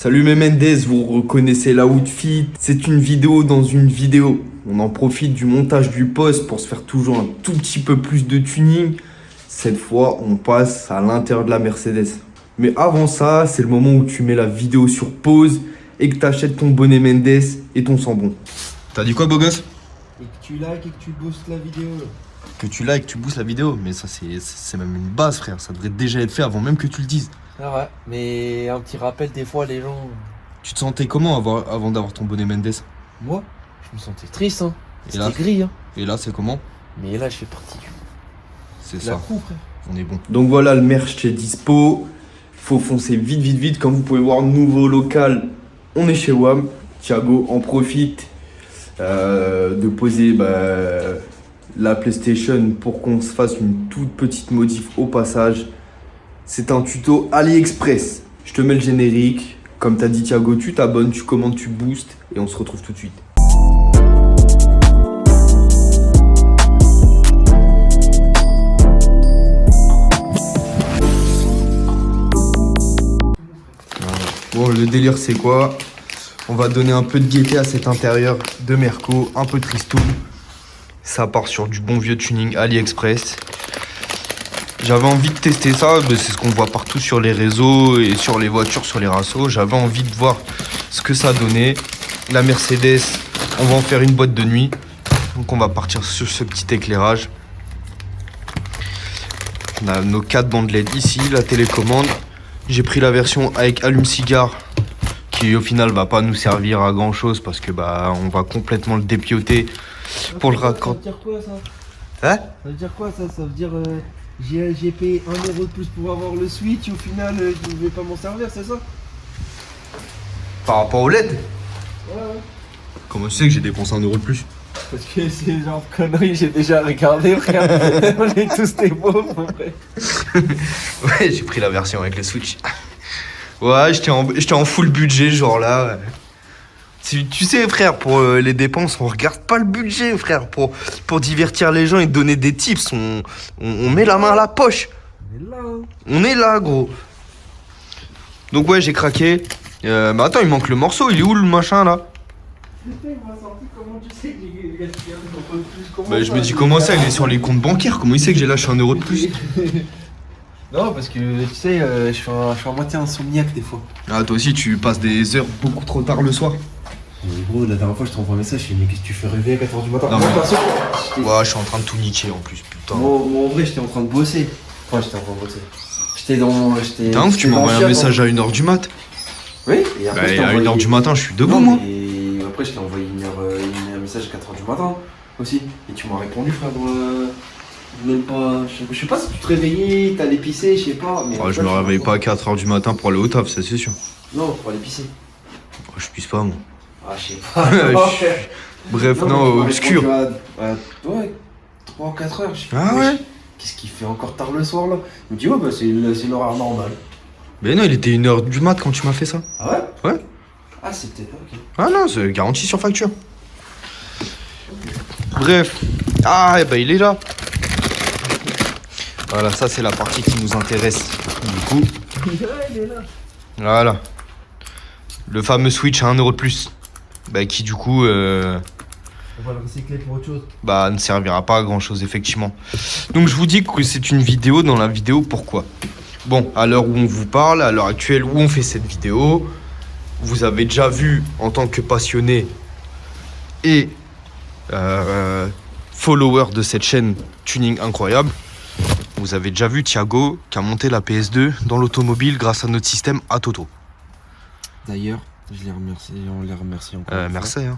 Salut mes Mendes, vous reconnaissez l'outfit? C'est une vidéo dans une vidéo. On en profite du montage du post pour se faire toujours un tout petit peu plus de tuning. Cette fois, on passe à l'intérieur de la Mercedes. Mais avant ça, c'est le moment où tu mets la vidéo sur pause et que tu achètes ton bonnet Mendes et ton sambon. T'as dit quoi, beau gosse? Et que tu likes et que tu boostes la vidéo. Que tu likes, tu boostes la vidéo. Mais ça, c'est même une base, frère. Ça devrait déjà être fait avant même que tu le dises. Ah ouais, mais un petit rappel, des fois, les gens... Tu te sentais comment avant d'avoir ton bonnet Mendes? Moi, je me sentais triste, hein. Et là C'était gris, hein. Et là, c'est comment? Mais là, je fais partie C'est de la ça. crew, frère. On est bon. Donc voilà, le merch est dispo. Faut foncer vite, vite, vite. Comme vous pouvez voir, nouveau local. On est chez WAM. Thiago en profite de poser la PlayStation pour qu'on se fasse une toute petite modif au passage. C'est un tuto AliExpress. Je te mets le générique. Comme t'as dit Thiago, tu t'abonnes, tu commandes, tu boostes. Et on se retrouve tout de suite. Bon, le délire, c'est quoi? On va donner un peu de gaieté à cet intérieur de Merco, un peu tristoun. Ça part sur du bon vieux tuning AliExpress. J'avais envie de tester ça, c'est ce qu'on voit partout sur les réseaux et sur les voitures, sur les rassos. J'avais envie de voir ce que ça donnait. La Mercedes, on va en faire une boîte de nuit. Donc on va partir sur ce petit éclairage. On a nos 4 bandes LED ici, la télécommande. J'ai pris la version avec allume-cigare qui au final va pas nous servir à grand chose parce que on va complètement le dépiauter pour le raccorder. Ça veut dire quoi, ça? Hein? Ça veut dire quoi, ça? Ça veut dire... j'ai payé 1 euro de plus pour avoir le Switch et au final, je ne vais pas m'en servir, c'est ça? Par rapport au LED? Ouais. Comment tu sais que j'ai dépensé 1 euro de plus? Parce que c'est genre de conneries, j'ai déjà regardé, frère. On est tous des pauvres, frère. Ouais, j'ai pris la version avec le Switch. Ouais, j'étais en full budget, genre là. Ouais. Tu sais, frère, pour les dépenses, on regarde pas le budget, frère. Pour divertir les gens et donner des tips, on met la main à la poche. On est là, hein. On est là, gros. Donc ouais, j'ai craqué. Mais attends, il manque le morceau. Il est où le machin, là? Comment tu sais que j'ai gaspillé un euro de plus? Bah, je me dis, comment ça, il est sur les comptes bancaires? Comment il sait que j'ai lâché 1 euro de plus? Non, parce que tu sais, je suis à moitié insomniaque des fois. Ah, toi aussi, tu passes des heures beaucoup trop tard le soir. Mais gros, la dernière fois, je t'envoie un message, je dis, mais qu'est-ce que tu fais rêver à 4h du matin? Non, mais- perso, Ouais, je suis en train de tout niquer en plus, putain. moi, en vrai, j'étais en train de bosser. Enfin, j'étais en train de bosser. J'étais dans. T'as un que tu m'envoies un message à 1h du mat? Oui, et après, je t'ai À envoyé... 1h du matin, je suis debout, Non, moi. mais après, je t'ai envoyé un message à 4h du matin aussi. Et tu m'as répondu, frère. Même pas. Je sais pas si tu te réveillais, t'allais pisser, je sais pas. Mais Ouais, je me réveille pas à 4h du matin pour aller au taf, ça c'est sûr. Non, pour aller pisser. Ouais, je pisse pas, moi. Ah, je sais pas. Non, frère. Bref, Non, non, mais tu m'as obscur. répondu ouais, 3 ou 4 heures. Je fais, Ah mais ouais? qu'est-ce qu'il fait encore tard le soir là? Il me dit, ouais, bah c'est l'horaire normal. Mais non, il était 1h du mat quand tu m'as fait ça. Ah ouais? Ouais. Ah, c'était pas ok. Ah non, c'est garanti sur facture. Bref. Ah, et il est là. Voilà, ça c'est la partie qui nous intéresse. Du coup, Il est là. voilà. Le fameux Switch à 1 euro de plus. Qui du coup... On va le recycler pour autre chose. ne servira pas à grand chose effectivement. Donc je vous dis que c'est une vidéo dans la vidéo. Pourquoi? Bon, à l'heure où on vous parle, à l'heure actuelle où on fait cette vidéo, vous avez déjà vu en tant que passionné et follower de cette chaîne Tuning Incroyable, vous avez déjà vu Thiago qui a monté la PS2 dans l'automobile grâce à notre système Atoto. D'ailleurs, on les remercie encore. Merci. Hein.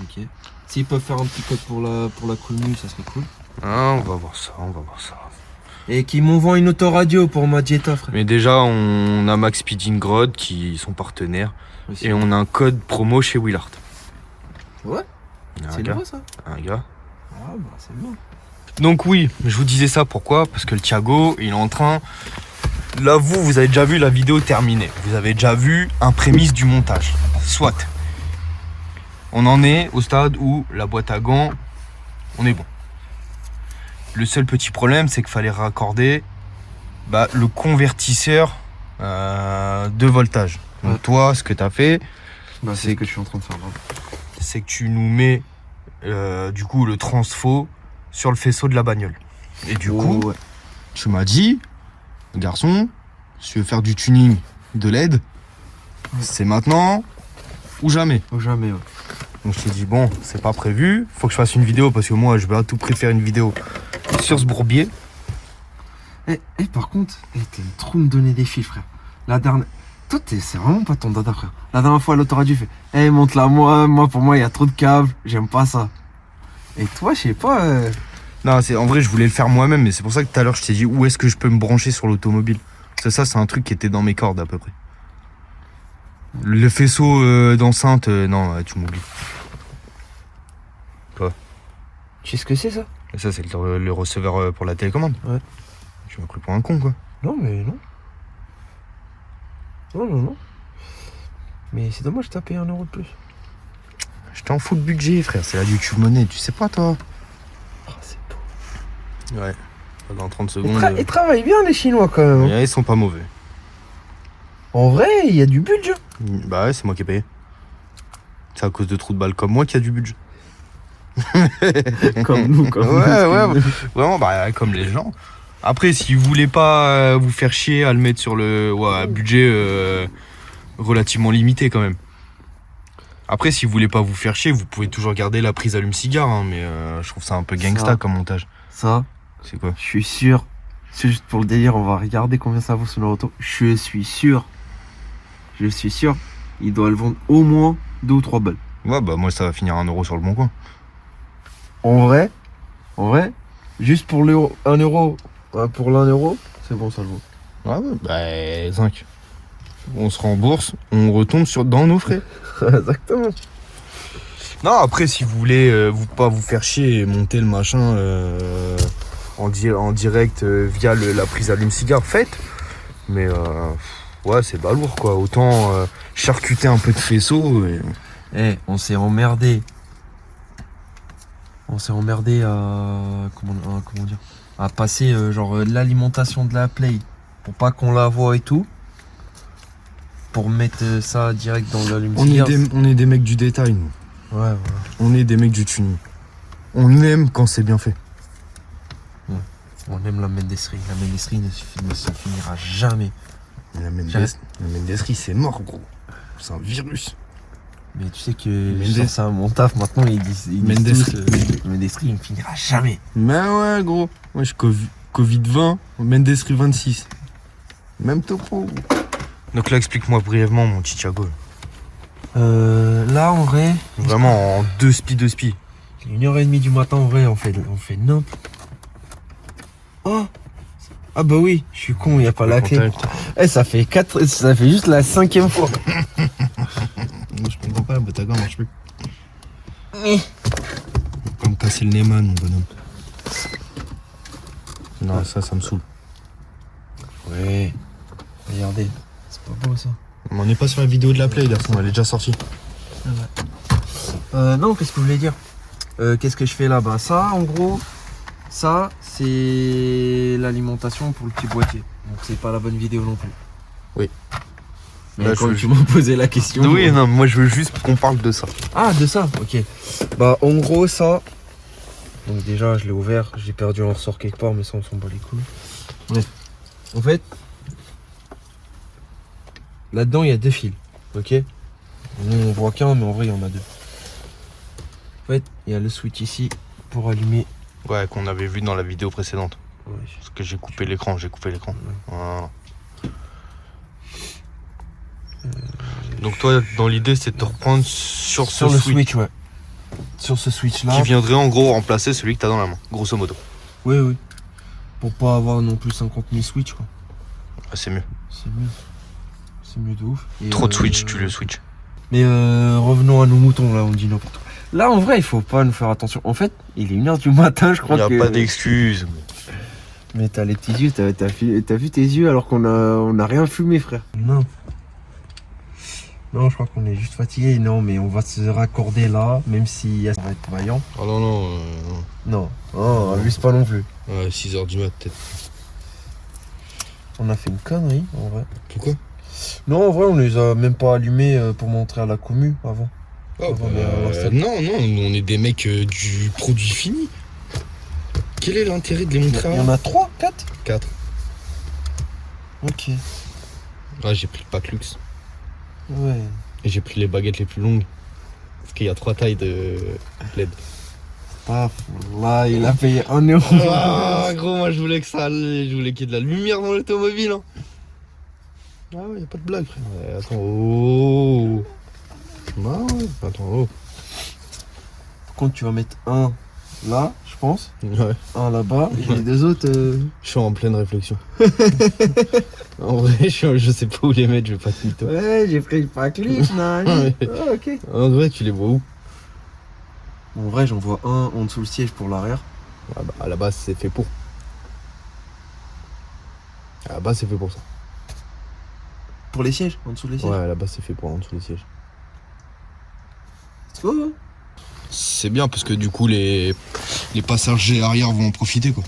Ok. S'ils peuvent faire un petit code pour la commu, ça serait cool. Ah, on va voir ça. Et qu'ils m'envoient une autoradio pour ma Jetta, frère. Mais déjà, on a Max Speeding Grod qui sont partenaires. Aussi. Et on a un code promo chez Willard. Ouais, Un c'est gars. vrai ça. Un gars. Ah bah c'est bien. Donc oui, je vous disais ça pourquoi? Parce que le Thiago, il est en train... Là, vous avez déjà vu la vidéo terminée. Vous avez déjà vu un prémisse du montage. Soit. On en est au stade où la boîte à gants, on est bon. Le seul petit problème, c'est qu'il fallait raccorder le convertisseur de voltage. Donc Ouais. toi, ce que t'as fait, Bah, c'est c'est ce que je suis en train de faire là. c'est que tu nous mets du coup le transfo sur le faisceau de la bagnole. Et du coup, ouais. tu m'as dit, garçon, si tu veux faire du tuning de LED, c'est maintenant ou jamais. Ou jamais, ouais. Donc je t'ai dit, bon, c'est pas prévu, faut que je fasse une vidéo parce que moi, je vais à tout prix faire une vidéo sur ce bourbier. Par contre, t'aimes trop me donner des filles, frère. La dernière. Toi, c'est vraiment pas ton dada, frère. La dernière fois, l'autoradio fait monte-la moi, pour moi, il y a trop de câbles, j'aime pas ça. Et toi, je sais pas. Non, en vrai, je voulais le faire moi-même, mais c'est pour ça que tout à l'heure, je t'ai dit, où est-ce que je peux me brancher sur l'automobile. Ça, c'est un truc qui était dans mes cordes à peu près. Le faisceau d'enceinte, non, tu m'oublies. Tu sais ce que c'est, ça? Et ça, c'est le receveur pour la télécommande. Ouais. Tu m'as cru pour un con, quoi. Non, mais non. Non. Mais c'est dommage, t'as payé 1 euro de plus. J'étais en full budget, frère. C'est la YouTube Money, tu sais pas, toi. Oh, c'est beau. Ouais. Dans 30 secondes. Ils travaillent bien, les Chinois, quand même. Ouais, ils sont pas mauvais. En vrai, il y a du budget. Bah ouais, c'est moi qui ai payé. C'est à cause de trous de balles comme moi qui a du budget. Comme nous, comme nous. Ouais, vraiment, bah, comme les gens. Après, si vous voulez pas vous faire chier à le mettre sur le budget relativement limité quand même. Après, si vous voulez pas vous faire chier, vous pouvez toujours garder la prise allume-cigare, hein, mais je trouve ça un peu gangsta Ça. comme montage. Ça, C'est quoi? je suis sûr. C'est juste pour le délire, on va regarder combien ça vaut sur le auto. Je suis sûr. Il doit le vendre au moins 2 ou 3 balles. Ouais, bah moi ça va finir à 1 euro sur le bon coin. En vrai, juste pour 1 euro, pour l'1 euro, c'est bon, ça le vaut. Ouais, bah 5. On se rembourse, on retombe dans nos frais. Exactement. Non, après, si vous voulez pas vous faire chier et monter le machin en direct via la prise allume-cigare, faites. Mais ouais, c'est balourd quoi. Autant charcuter un peu de faisceau. On s'est emmerdé. À. Comment dire? À passer l'alimentation de la Play pour pas qu'on la voit et tout. Pour mettre ça direct dans l'allume-cigare. On est des mecs du détail, nous. Ouais, voilà. On est des mecs du tuning. On aime quand c'est bien fait. On aime la mendesserie. La mendesserie ne se finira jamais. La mendesserie, c'est mort, gros. C'est un virus. Mais tu sais que c'est mon taf maintenant, ils disent mendesserie, il ne finira jamais. Mais ouais, gros. Moi, je Covid 20, mendesserie 26. Même topo. Donc là, explique-moi brièvement, mon petit Thiago. Là, en vrai, Vraiment en 2 spi. 1h30 du matin, en vrai, on fait nimp. Oh! Ah bah oui, je suis con, il n'y a pas la clé. Ça fait juste la 5e fois. Moi, je comprends pas, ta gomme marche plus. Comme casser le Neyman, mon bonhomme. Non, ça me saoule. Ouais. Regardez, c'est pas beau ça. On n'est pas sur la vidéo de la Play, garçon, elle est déjà sortie. Non, qu'est-ce que je voulais dire? Qu'est-ce que je fais là? Bah ça, en gros, ça, c'est l'alimentation pour le petit boîtier. Donc c'est pas la bonne vidéo non plus. Oui. Mais Là, quand tu m'as posé la question... Oui, non, moi je veux juste qu'on parle de ça. Ah, de ça, ok. Bah en gros, ça... Donc déjà, je l'ai ouvert, j'ai perdu un ressort quelque part, mais ça, on s'en bat les couilles. Ouais. En fait, là-dedans, il y a 2 fils, ok? Nous, on voit qu'un, mais en vrai, il y en a 2. En fait, il y a le switch ici pour allumer. Ouais, qu'on avait vu dans la vidéo précédente. Ouais. Parce que j'ai coupé l'écran. Voilà. Donc toi, dans l'idée, c'est de te reprendre sur ce le switch. switch, ouais. Sur ce switch-là. Qui viendrait en gros remplacer celui que t'as dans la main, grosso modo. Oui. Pour pas avoir non plus 50 000 switch, quoi. Ah, c'est mieux. C'est mieux de ouf. Et Trop de switch, tu le switch. Mais revenons à nos moutons, là, on dit n'importe quoi. Là, en vrai, il faut pas nous faire attention. En fait, il est 1h du matin, je crois que... Il n'y a pas d'excuses. Mais t'as les petits yeux, t'as vu tes yeux alors qu'on a rien fumé, frère. Non, je crois qu'on est juste fatigué. Non, mais on va se raccorder là, même si ça va être vaillant. Oh non. Non, abuse pas non plus. Ouais, 6h du mat peut-être. On a fait une connerie, en vrai. Pourquoi? Non, en vrai, on les a même pas allumés pour montrer à la commu avant. Oh, Avant de l'installer. non, nous on est des mecs du produit fini. Quel est l'intérêt de les montrer Il y en a 3, 4. 4. Ok. Ouais, j'ai pris le pack luxe. Ouais. Et j'ai pris les baguettes les plus longues. Parce qu'il y a 3 tailles de LED. Ah, là, il a payé 1 euro. Ah, gros, moi je voulais que ça allait. Je voulais qu'il y ait de la lumière dans l'automobile. Hein. Ah ouais, y a pas de blague, frère. Ouais, attends, oh. Bah ouais, attends, oh. Par contre, tu vas mettre un là, je pense. Ouais. Un là-bas. Et les deux autres. Je suis en pleine réflexion. En vrai, je sais pas où les mettre, je vais pas te mytho. Ouais, j'ai pris le pack luxe, Ouais. Ah, ok. En vrai, tu les vois où? En vrai, j'en vois un en dessous le siège pour l'arrière. Ah bah, à la base, c'est fait pour. À la base, c'est fait pour ça. Pour les sièges, en dessous les sièges. Ouais, à la base, c'est fait pour en dessous les sièges. Let's go, hein. C'est bien parce que du coup, les passagers arrière vont en profiter, quoi.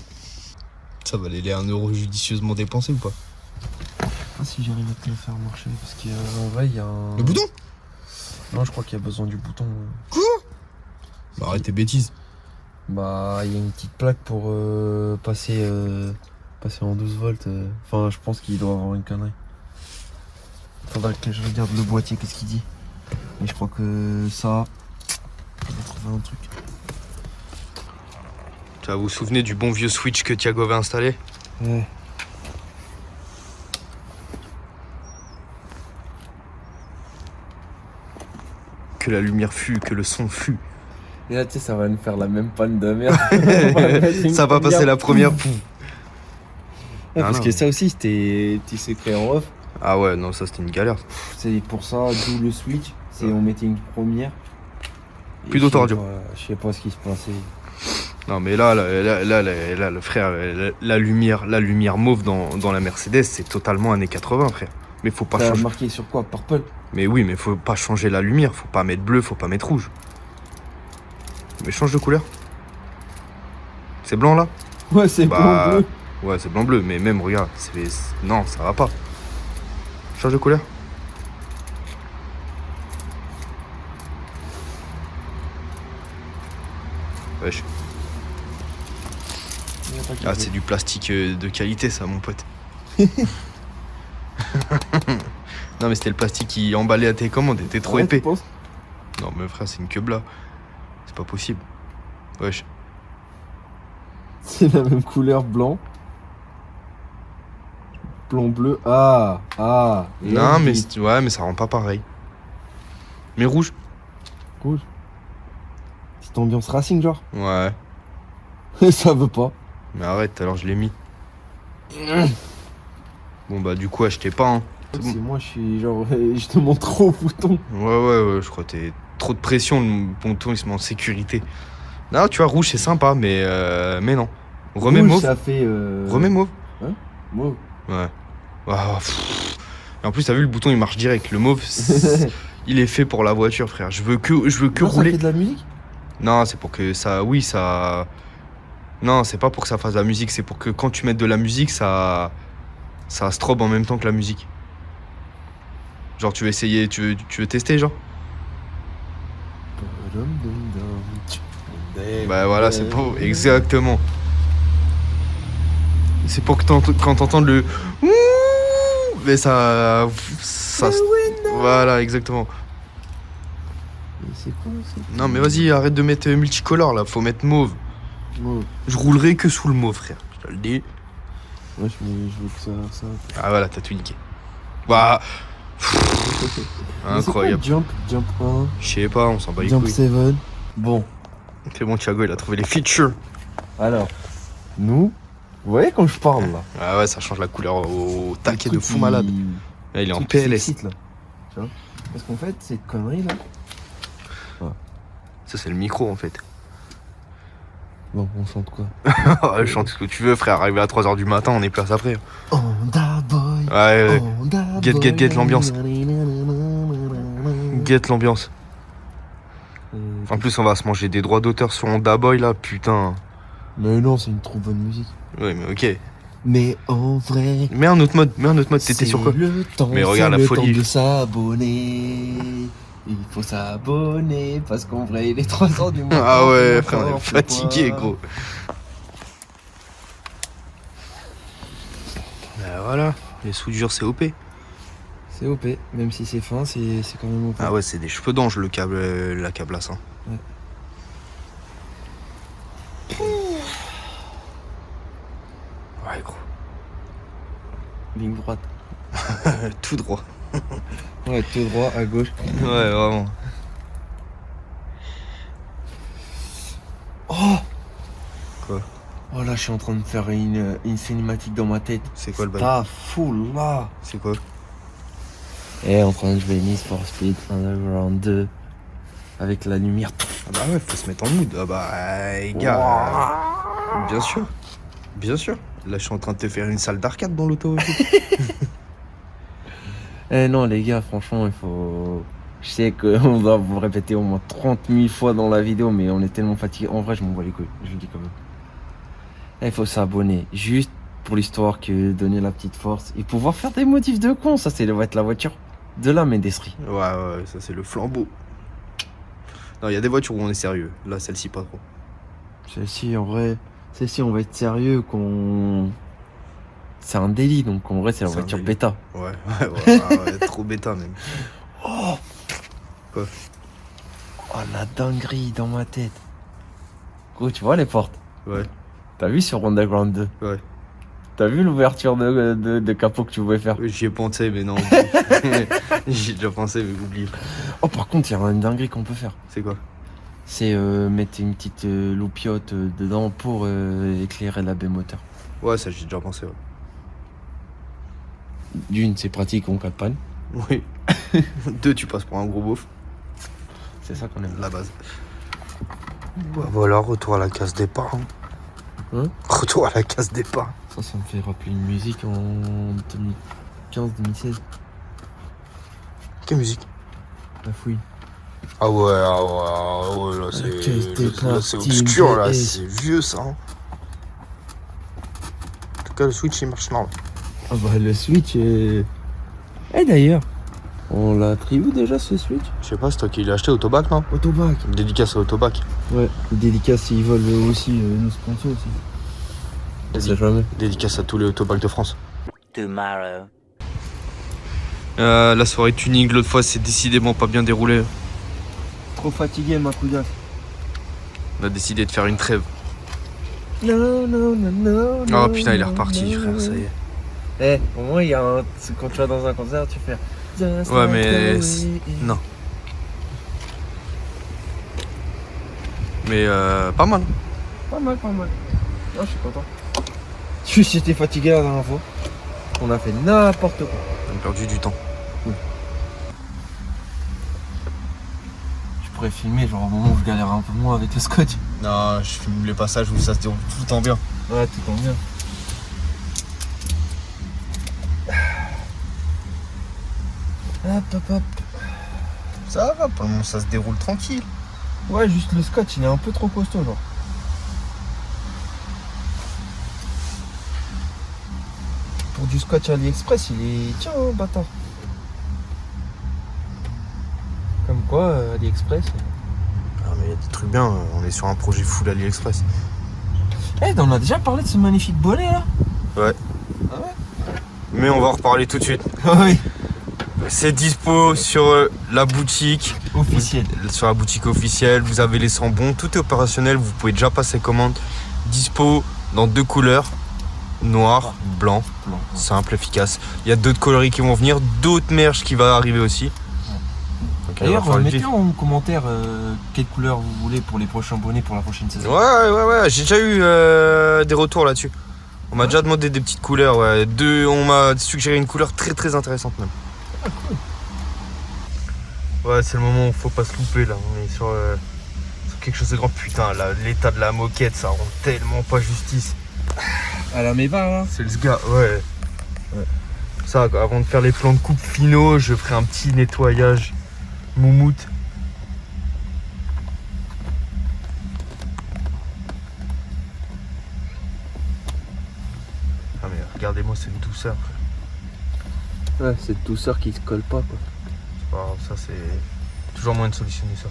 Ça va les 1 euro judicieusement dépensé ou pas? Ah, si j'arrive à te le faire marcher. Parce qu'en vrai, il y a un. Le bouton? Non, je crois qu'il y a besoin du bouton. Quoi? Bah, arrête tes bêtises. Bah, il y a une petite plaque pour passer en 12 volts. Enfin, je pense qu'il doit avoir une connerie. Faudra que je regarde le boîtier, qu'est-ce qu'il dit. Mais je crois que ça. On va trouver un truc. Tu vas vous souvenir du bon vieux switch que Thiago avait installé? Ouais. Que la lumière fut, que le son fut. Et là, tu sais, ça va nous faire la même panne de merde. Ça va passer la première. Ouais, parce non. que ça aussi, c'était petit secret en off. Ah ouais, non, ça c'était une galère. C'est pour ça, d'où le switch. C'est on mettait une première. Et Plus d'autoradio. Je sais pas ce qui se passait. Non mais là, le frère, la lumière mauve dans la Mercedes, c'est totalement années 80, frère. Mais faut pas T'as changer. marqué sur quoi? Purple? Mais oui, mais faut pas changer la lumière, faut pas mettre bleu, faut pas mettre rouge. Mais change de couleur. C'est blanc là? Ouais, c'est Bah, bleu. ouais, c'est blanc-bleu, mais même, regarde, non, ça va pas. Change de couleur. Wesh. Ah, c'est du plastique de qualité, ça, mon pote. Non, mais c'était le plastique qui emballait à tes commandes, était trop épais. Non, mais frère, c'est une queue là. C'est pas possible. Wesh. C'est la même couleur, blanc. Blanc bleu. Ah. Non, mais ouais, mais ça rend pas pareil. Mais rouge. Rouge. Petite ambiance racing, genre. Ouais. Ça veut pas. Mais arrête, alors je l'ai mis. Bon, bah, du coup, achetez pas, hein. C'est bon. C'est moi, je suis genre. Je te montre trop au bouton. Ouais, je crois que t'es trop de pression, le bouton il se met en sécurité. Non, tu vois, rouge c'est sympa, mais non. Remets Rouge, mauve. ça fait. Remets mauve. Mauve. Ouais. Ah, pff. Et en plus, t'as vu, le bouton il marche direct. Le mauve, il est fait pour la voiture, frère. Je veux que Non, rouler. Ça fait de la musique? Non, c'est pour que ça. Oui, ça. Non, c'est pas pour que ça fasse de la musique, c'est pour que quand tu mettes de la musique, ça strobe en même temps que la musique. Genre, tu veux essayer, tu veux tester, genre? Bah voilà, c'est pour. Exactement. C'est pour que quand t'entends le. Ouh, mais ça. Voilà, exactement. C'est quoi ça? Non, mais vas-y, arrête de mettre multicolore là, faut mettre mauve. Mauve. Je roulerai que sous le mauve, frère. Je te le dis. Ouais, je veux que ça. Ah voilà, t'as tout niqué. Bah. Mais c'est quoi, Incroyable. Jump 1, Je sais pas, on s'en bat les Jump couilles. 7. Bon, C'est bon, Thiago, il a trouvé les features. alors, nous, vous voyez quand je parle là? Ah ouais, ça change la couleur au taquet de Le fou truc malade. qui- Là, il est en truc qui PLS. s'excite, là. Tu vois? Parce qu'en fait, cette connerie là. Ça, c'est le micro en fait. Bon, on chante quoi? Chante ce que tu veux, frère. Arrivé à 3h du matin, on est place après. Honda Boy. Ouais, Honda Get, Boy. get, get l'ambiance. Get l'ambiance. En plus, on va se manger des droits d'auteur sur Honda Boy là, putain. Mais non, c'est une trop bonne musique. Ouais, mais ok. Mais en vrai, Mets un autre mode, t'étais sur quoi? le temps, Mais regarde c'est la le folie. temps de s'abonner. Il faut s'abonner parce qu'en vrai, il est 3h du matin. Ah ouais, on frère, on est n'importe fatigué, quoi. gros. Voilà, les soudures c'est OP. C'est OP, même si c'est fin, c'est quand même OP. Ah ouais, c'est des cheveux d'ange le câble, la cablasse. Hein. Ouais. Ouais, gros. Ligne droite. Tout droit. Ouais, tout droit, à gauche. Ouais, vraiment. Oh Quoi? Oh là, je suis en train de faire une cinématique dans ma tête. C'est quoi le bail? Ta fou là. C'est quoi? Et en train de jouer Need for Speed Underground 2 avec la lumière. Ah bah ouais, faut se mettre en mood. Ah bah, les gars, bien sûr. Bien sûr. Là, je suis en train de te faire une salle d'arcade dans l'auto. Eh non, les gars, franchement, il faut. Je sais qu'on doit vous répéter au moins 30 000 fois dans la vidéo, mais on est tellement fatigué. En vrai, je m'en bats les couilles, je le dis quand même. Il faut s'abonner, juste pour l'histoire que donner la petite force et pouvoir faire des motifs de con. Ça, va être la voiture de la Médestrie. Ouais, ça c'est le flambeau. Non, il y a des voitures où on est sérieux. Là, celle-ci, pas trop. Celle-ci, en vrai, on va être sérieux qu'on. C'est un délit, donc en vrai, c'est la C'est un voiture délit. bêta. Ouais, trop bêta même. Oh Quoi? Oh, la dinguerie dans ma tête. Gros, tu vois les portes? Ouais, T'as vu sur Underground 2? ouais. T'as vu l'ouverture de capot que tu pouvais faire? J'y ai pensé, mais non. J'y ai déjà pensé, mais oublie. Oh, par contre, il y a une dinguerie qu'on peut faire. C'est quoi? C'est mettre une petite loupiote dedans pour éclairer la baie moteur. Ouais, ça, j'y ai déjà pensé, ouais. D'une, c'est pratique en cas de panne. Oui. Deux, tu passes pour un gros beauf. C'est ça qu'on aime. La base. Bah voilà, retour à la case départ. Hein? Retour à la case départ. Ça me fait rappeler une musique en 2015-2016. Quelle musique? La fouille. Ah ouais, là caisse c'est départ, obscur, là, Team c'est vieux ça. Hein. En tout cas, le Switch il marche normal. Ah bah le Switch est... Eh d'ailleurs, on l'a attribué déjà ce Switch? Je sais pas, c'est toi qui l'as acheté, Autobac, non? Autobac. Dédicace à Autobac. Ouais, dédicace ils veulent aussi nous sponsor aussi. On sait jamais. Dédicace à tous les Autobacs de France. Tomorrow. La soirée tuning, l'autre fois, c'est décidément pas bien déroulé. Trop fatigué ma couillasse. On a décidé de faire une trêve. Non. Oh putain, il est reparti, frère, ça y est. Eh, au moins il y a un... Quand tu vas dans un concert, tu fais... Ouais, mais... Non. Mais pas mal. Pas mal. Ah, je suis content. Juste j'étais fatigué la dernière fois. On a fait n'importe quoi. On a perdu du temps. Je pourrais filmer genre au moment où je galère un peu moins avec le scotch. Non, je filme les passages où ça se déroule tout le temps bien. Ouais, tout tombe bien. Hop. Ça va, pour le moment, ça se déroule tranquille. Ouais, juste le scotch, il est un peu trop costaud, genre. Pour du scotch AliExpress, il est... Tiens, bâtard. Comme quoi, AliExpress... Ah, mais il y a des trucs bien, on est sur un projet full AliExpress. Eh, on a déjà parlé de ce magnifique bonnet, là? Ouais. Ah ouais? Mais on va en reparler tout de suite. Oui. C'est dispo sur la boutique. Officiel. Sur la boutique officielle, vous avez les sambons, tout est opérationnel, vous pouvez déjà passer commande. Dispo dans 2 couleurs, noir, blanc, simple, efficace. Il y a d'autres coloris qui vont venir, d'autres merch qui va arriver aussi. Donc, il va D'ailleurs, falloir le mettez vivre. en commentaire quelle couleur vous voulez pour les prochains bonnets pour la prochaine saison. Ouais, j'ai déjà eu des retours là-dessus. On m'a déjà demandé des petites couleurs, ouais. On m'a suggéré une couleur très très intéressante même. Ah, cool. Ouais, c'est le moment où faut pas se louper là. On est sur quelque chose de grand. Putain, là, l'état de la moquette, ça rend tellement pas justice. À la méva, là. C'est le gars, ouais. Ça, avant de faire les plans de coupe finaux, je ferai un petit nettoyage moumoute. Ah regardez-moi cette douceur. Ouais, cette douceur qui se colle pas, quoi. C'est pas grave, ça c'est toujours moyen de solutionner ça.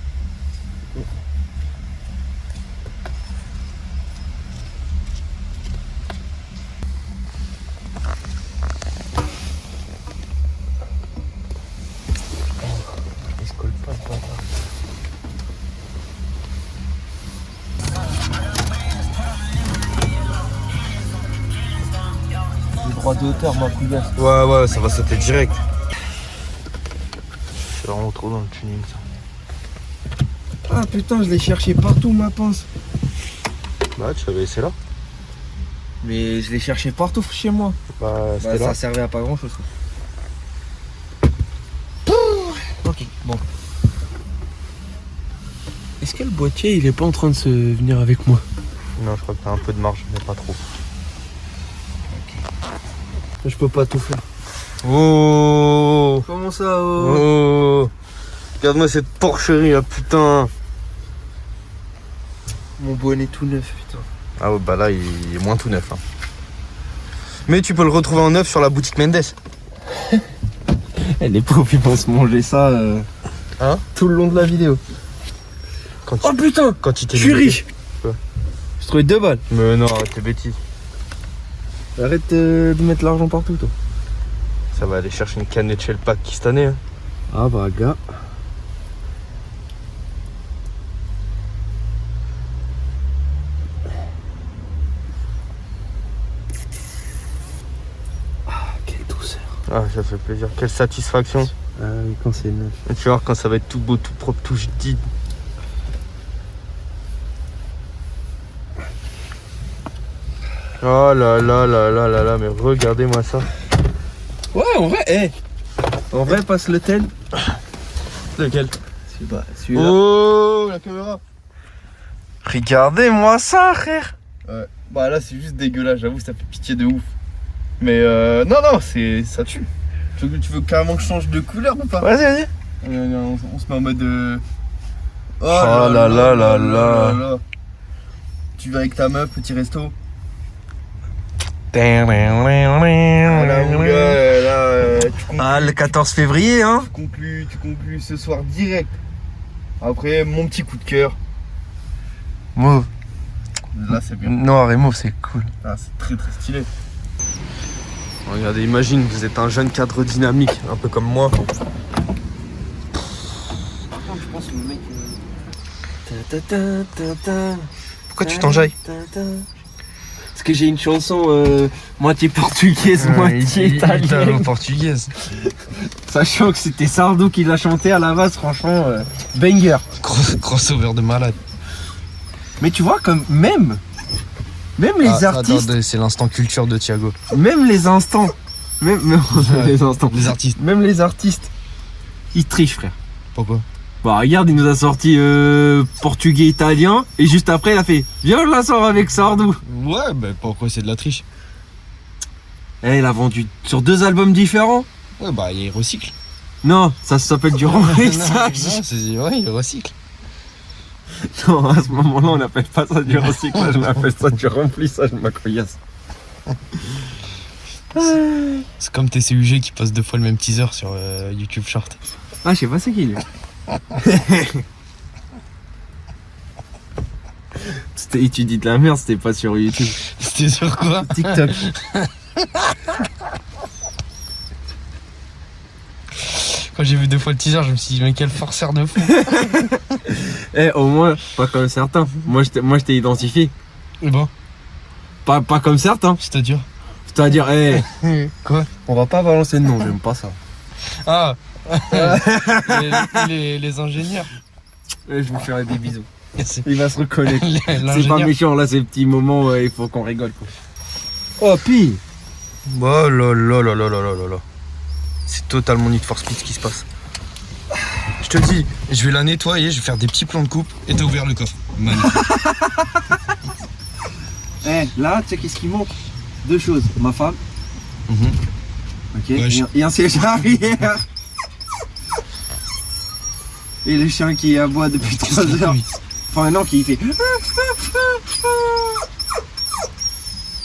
Il se colle pas, quoi. Le droit de hauteur, ma couillasse. Ouais, ça va sauter direct. C'est vraiment trop dans le tuning ça. Ah putain, je l'ai cherché partout, ma pince. Bah tu l'avais laissé là. Mais je l'ai cherché partout chez moi. Bah c'était là. Ça servait à pas grand chose. Ok, bon. Est-ce que le boîtier il est pas en train de se venir avec moi? Non, je crois que t'as un peu de marge, mais pas trop. Je peux pas tout faire. Oh, Comment ça oh. Regarde-moi cette porcherie là, putain. Mon bonnet tout neuf, putain. Ah ouais, bah là il est moins tout neuf. Hein. Mais tu peux le retrouver en neuf sur la boutique Mendes. Les pauvres ils vont se manger ça Hein tout le long de la vidéo. Quand Oh putain, quand il je suis riche. Quoi? J'ai trouvé 2 balles. Mais non, arrête tes bêtises. Arrête de mettre l'argent partout, toi. Ça va aller chercher une canette chez le Pakistanais. Hein. Ah bah gars. Ah, quelle douceur. Ah, ça fait plaisir. Quelle satisfaction. Ah oui, quand c'est neuf. Et tu vas voir quand ça va être tout beau, tout propre, tout jadid. Oh là là là là là là, mais regardez-moi ça. Ouais, en vrai, en vrai, passe le tel. Lequel? Celui-là. Oh, la caméra. Regardez-moi ça, frère. Ouais. Bah là, c'est juste dégueulasse, j'avoue, ça fait pitié de ouf. Mais non, ça tue. Tu veux carrément que je change de couleur ou pas? Vas-y, vas-y. On se met en mode. Oh là là là là. Tu vas avec ta meuf, petit resto. Ah, Le 14 février, hein. tu conclus ce soir direct. Après, mon petit coup de cœur. Mauve. Là, c'est bien. Noir et mauve, c'est cool. Ah, c'est très très stylé. Regardez, imagine, vous êtes un jeune cadre dynamique, un peu comme moi. Je pense que le mec. Pourquoi tu t'enjailles? Parce que j'ai une chanson moitié portugaise, moitié italienne. Portugaise. Sachant que c'était Sardou qui l'a chanté à la base, franchement, banger. Crossover de malade. Mais tu vois, comme même les artistes, Attends, c'est l'instant culture de Thiago. même les instants, même les instants, Les artistes. même les artistes, ils trichent, frère. Pourquoi? Bah regarde, il nous a sorti portugais italien et juste après il a fait viens je la sors avec Sardou. Ouais, bah pourquoi c'est de la triche? Et il a vendu sur 2 albums différents. Ouais, bah il recycle. Non, ça s'appelle du remplissage. Ouais, il recycle. Non, à ce moment-là on n'appelle pas ça du recyclage, on appelle ça du remplissage, ma couillasse. C'est comme TCUG qui passe 2 fois le même teaser sur YouTube Short. Ah, je sais pas c'est qui lui. Tu dis de la merde, c'était pas sur YouTube. C'était sur quoi? TikTok. Quand j'ai vu 2 fois le teaser, je me suis dit mais quel forceur de fou. Au moins, pas comme certains. Moi je t'ai identifié. Et bon, Pas comme certains. c'est-à-dire? C'est-à-dire, Quoi? on va pas balancer de nom, j'aime pas ça. Ah. les ingénieurs. Je vous ferai des bisous. C'est Il va se reconnaître. C'est pas l'ingénieur. méchant là, ces petits moments où il faut qu'on rigole quoi. Oh pi. Oh là là là là là là là là. C'est totalement Need for Speed ce qui se passe. Je te dis, je vais la nettoyer, je vais faire des petits plans de coupe et t'as ouvert le coffre. Magnifique. Là, tu sais qu'est-ce qui manque? 2 choses. Ma femme. Mhm. Ok. Ouais, Et un siège arrière. Et le chien qui aboie depuis 3 heures. Oui. Enfin non, qui fait.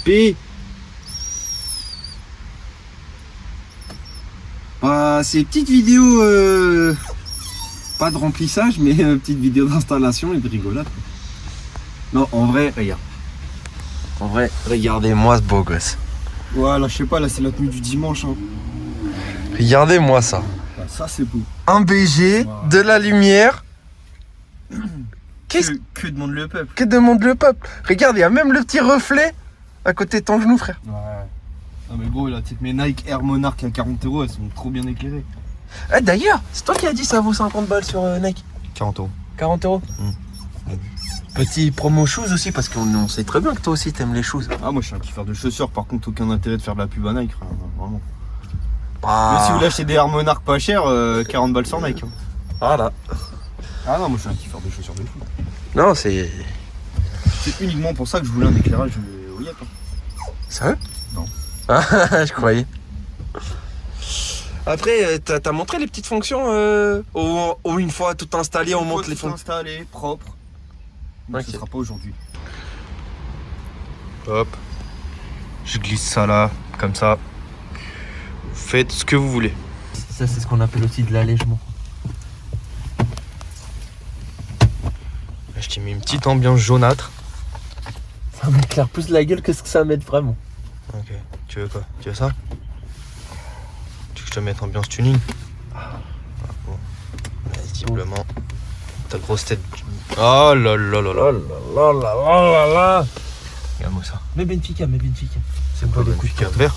Pi. Bah, c'est petite vidéo, pas de remplissage, mais petite vidéo d'installation et de rigolade. Non, en vrai, regarde. En vrai, regardez-moi ce beau gosse. Ouais, là, je sais pas, là, c'est la tenue du dimanche. Hein. Regardez-moi ça. Ah, ça, c'est beau. Un BG, de la lumière. Qu'est-ce Que demande le peuple? que demande le peuple? Regarde, il y a même le petit reflet à côté de ton genou, frère. Ouais. Non, mais gros, là, tu sais que mes Nike Air Monarch à 40 €, elles sont trop bien éclairées. Eh, d'ailleurs, c'est toi qui as dit ça vaut 50 balles sur Nike. 40 €. 40 €. Petit promo shoes aussi, parce qu'on sait très bien que toi aussi t'aimes les shoes. Ah, moi, je suis un kiffeur de chaussures. Par contre, aucun intérêt de faire de la pub à Nike, frère. Vraiment. Bah... Mais si vous voulez acheter des Air Monarch pas chers, 40 balles sur Nike. Hein. Voilà. Ah non, moi, je suis un kiffeur de chaussures de fou. Non, c'est... C'est uniquement pour ça que je voulais un éclairage au Yep. Sérieux? Non. Ah, je croyais. Après, t'as montré les petites fonctions ou une fois tout installé, on monte les fonctions. Installé, propre. Mais Ok. ce sera pas aujourd'hui. Hop. Je glisse ça là, comme ça. Vous faites ce que vous voulez. Ça, c'est ce qu'on appelle aussi de l'allègement. Je t'ai mis une petite ambiance jaunâtre. Ça m'éclaire plus la gueule que ce que ça m'aide vraiment. Ok. Tu veux quoi? Tu veux ça? Tu veux que je te mette ambiance tuning? Ah, bon. Visiblement. Ta grosse tête. Oh là là là là. là. Regarde-moi ça. Mais Benfica. C'est pas des des coups coups de vert.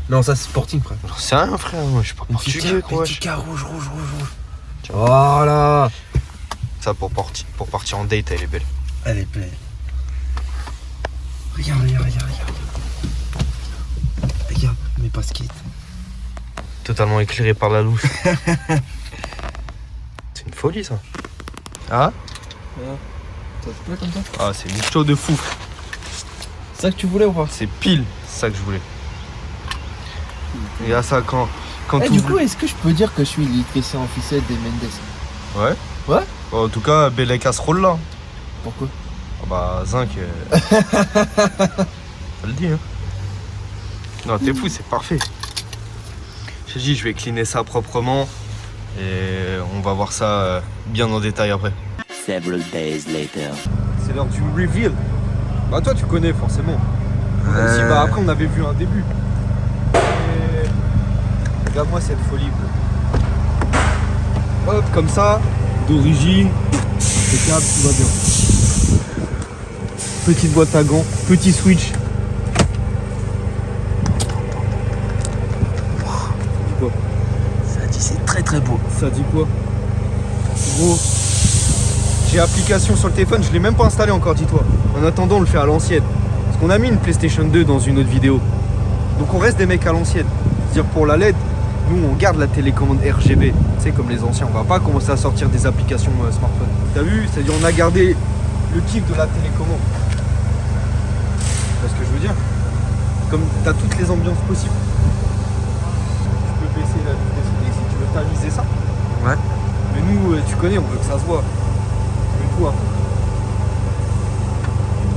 Non, ça c'est Sporting, frère. J'en sais rien, frère. Moi, je suis pas portugais, quoi. Benfica, rouge. Voilà. Ça, pour partir en date, elle est belle. Elle est belle. Regarde. Regarde mes baskets. Totalement éclairé par la louche. C'est une folie, ça. Ah? Ça te plaît comme ça? Ah, c'est une show de fou. C'est ça que tu voulais ou pas? C'est pile ça que je voulais. Et à ça, quand Du coup, est-ce que je peux dire que je suis l'électricien officiel des Mendes? Ouais. Ouais? En tout cas, belle casserole là. Pourquoi? Ah bah, zinc. Ça le dit, hein. Non, t'es fou, c'est parfait. J'ai dit, je vais cleaner ça proprement. Et on va voir ça bien en détail après. Several days later. C'est l'heure du reveal. Bah, toi, tu connais forcément. Même si, bah, après, on avait vu un début. Et... regarde-moi cette folie, bro. Hop, comme ça, d'origine. Impeccable, tout va bien. Petite boîte à gants, petit switch. Ça dit c'est très beau. Ça dit quoi? Gros, j'ai application sur le téléphone, je l'ai même pas installé encore, dis-toi. En attendant, on le fait à l'ancienne. Parce qu'on a mis une PlayStation 2 dans une autre vidéo. Donc on reste des mecs à l'ancienne. C'est-à-dire pour la LED, nous on garde la télécommande RGB. Tu sais, comme les anciens, on va pas commencer à sortir des applications smartphone. T'as vu? C'est-à-dire on a gardé le kiff de la télécommande. Tu vois ce que je veux dire? Comme t'as toutes les ambiances possibles. Tu peux baisser la luminosité si tu veux tamiser ça. Ouais. Mais nous, tu connais, on veut que ça se voit. On met tout à fond.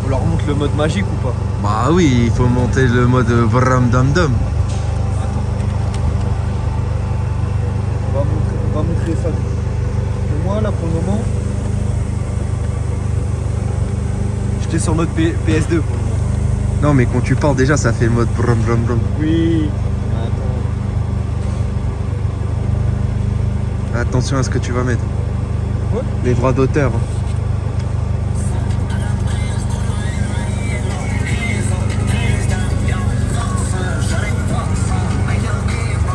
On leur montre le mode magique ou pas? Bah oui, il faut monter le mode Vram Dam Dam. On va montrer ça. Et moi, là, pour le moment, j'étais sur le mode PS2 pour le moment. Non, mais quand tu parles déjà, ça fait le mode Vram Vram Vram. Oui. Attention à ce que tu vas mettre. Ouais. Les droits d'auteur.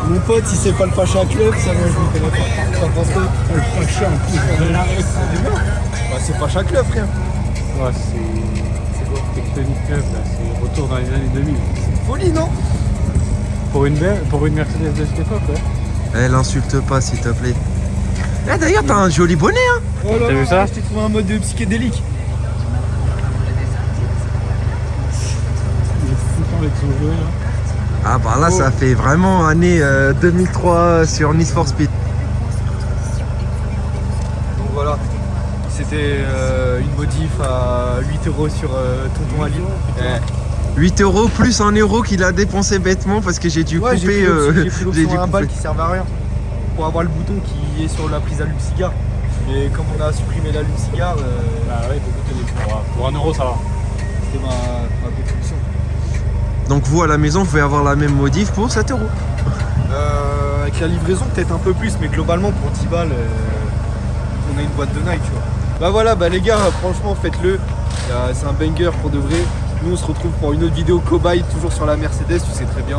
Mon pote, si c'est pas le Pacha Club, ça moi je ne connais pas. T'en penses quoi? Le Pacha en plus, on l'arrête. Bah, c'est Pacha Club, frère. Ouais, c'est quoi? Tectonic Club, là, c'est retour dans les années 2000. Folie, non? Pour une Mercedes de cette époque, ouais. Elle insulte pas, s'il te plaît. Eh, d'ailleurs, t'as un joli bonnet, hein. Oh là T'as là, vu ça? je t'ai trouvé un mode psychédélique. Il est foutant avec son jeu, là. Ah bah là, ça fait vraiment année 2003 sur Need for Speed. Donc voilà, c'était une modif à 8 € sur Tonton Ali. 8 € plus 1 euro qu'il a dépensé bêtement parce que j'ai dû Ouais, couper. j'ai pris l'option à un bal qui servait à rien. Pour avoir le bouton qui est sur la prise allume-cigare. Mais comme on a supprimé l'allume-cigare, Bah ouais, pour 1 euro ça va. c'était ma contribution. Donc vous à la maison, vous pouvez avoir la même modif pour 7 €. Avec la livraison, peut-être un peu plus, mais globalement, pour 10 balles, on a une boîte de Nike, tu vois. Bah voilà, bah les gars, franchement, faites-le. C'est un banger pour de vrai. Nous, on se retrouve pour une autre vidéo cobaye, toujours sur la Mercedes, tu sais très bien.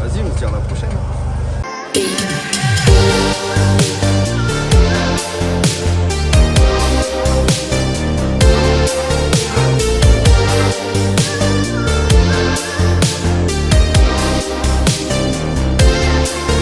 Vas-y, on se dit à la prochaine.